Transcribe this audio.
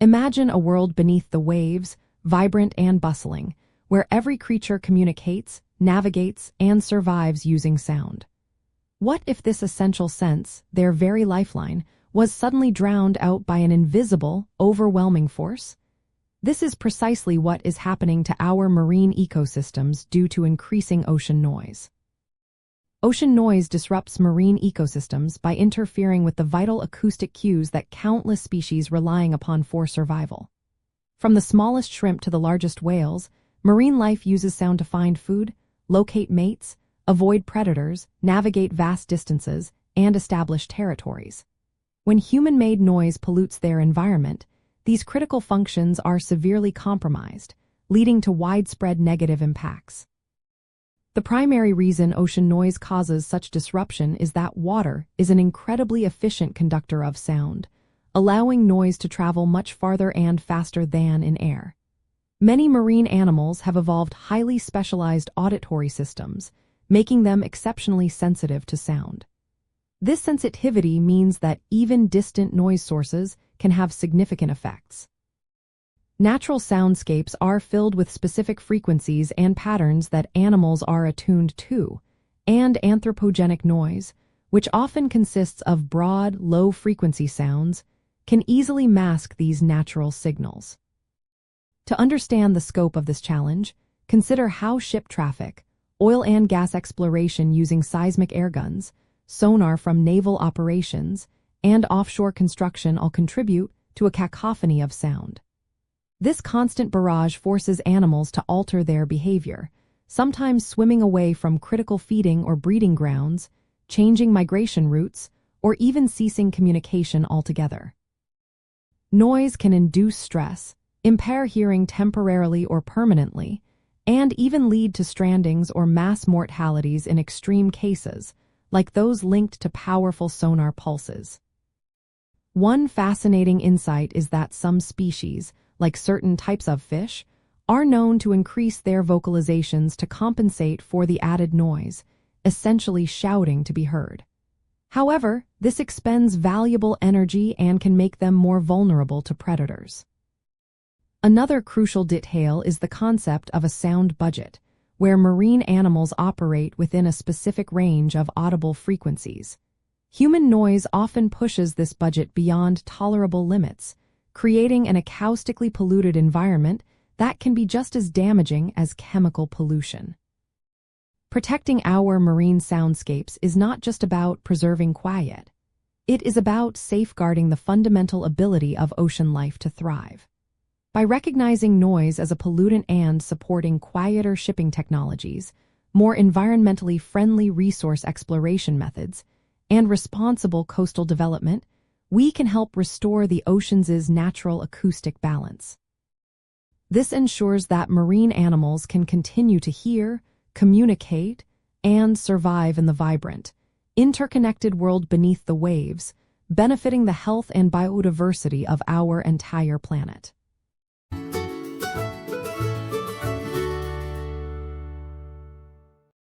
Imagine a world beneath the waves, vibrant and bustling, where every creature communicates, navigates, and survives using sound. What if this essential sense, their very lifeline, was suddenly drowned out by an invisible, overwhelming force? This is precisely what is happening to our marine ecosystems due to increasing ocean noise. Ocean noise disrupts marine ecosystems by interfering with the vital acoustic cues that countless species relying upon for survival. From the smallest shrimp to the largest whales, marine life uses sound to find food, locate mates, avoid predators, navigate vast distances, and establish territories. When human-made noise pollutes their environment, these critical functions are severely compromised, leading to widespread negative impacts. The primary reason ocean noise causes such disruption is that water is an incredibly efficient conductor of sound, allowing noise to travel much farther and faster than in air. Many marine animals have evolved highly specialized auditory systems, making them exceptionally sensitive to sound. This sensitivity means that even distant noise sources can have significant effects. Natural soundscapes are filled with specific frequencies and patterns that animals are attuned to, and anthropogenic noise, which often consists of broad, low-frequency sounds, can easily mask these natural signals. To understand the scope of this challenge, consider how ship traffic, oil and gas exploration using seismic air guns, sonar from naval operations, and offshore construction all contribute to a cacophony of sound. This constant barrage forces animals to alter their behavior, sometimes swimming away from critical feeding or breeding grounds, changing migration routes, or even ceasing communication altogether. Noise can induce stress, impair hearing temporarily or permanently, and even lead to strandings or mass mortalities in extreme cases, like those linked to powerful sonar pulses. One fascinating insight is that some species, like certain types of fish, are known to increase their vocalizations to compensate for the added noise, essentially shouting to be heard. However, this expends valuable energy and can make them more vulnerable to predators. Another crucial detail is the concept of a sound budget, where marine animals operate within a specific range of audible frequencies. Human noise often pushes this budget beyond tolerable limits, creating an acoustically polluted environment that can be just as damaging as chemical pollution. Protecting our marine soundscapes is not just about preserving quiet. It is about safeguarding the fundamental ability of ocean life to thrive. By recognizing noise as a pollutant and supporting quieter shipping technologies, more environmentally friendly resource exploration methods, and responsible coastal development, we can help restore the ocean's natural acoustic balance. This ensures that marine animals can continue to hear, communicate, and survive in the vibrant, interconnected world beneath the waves, benefiting the health and biodiversity of our entire planet.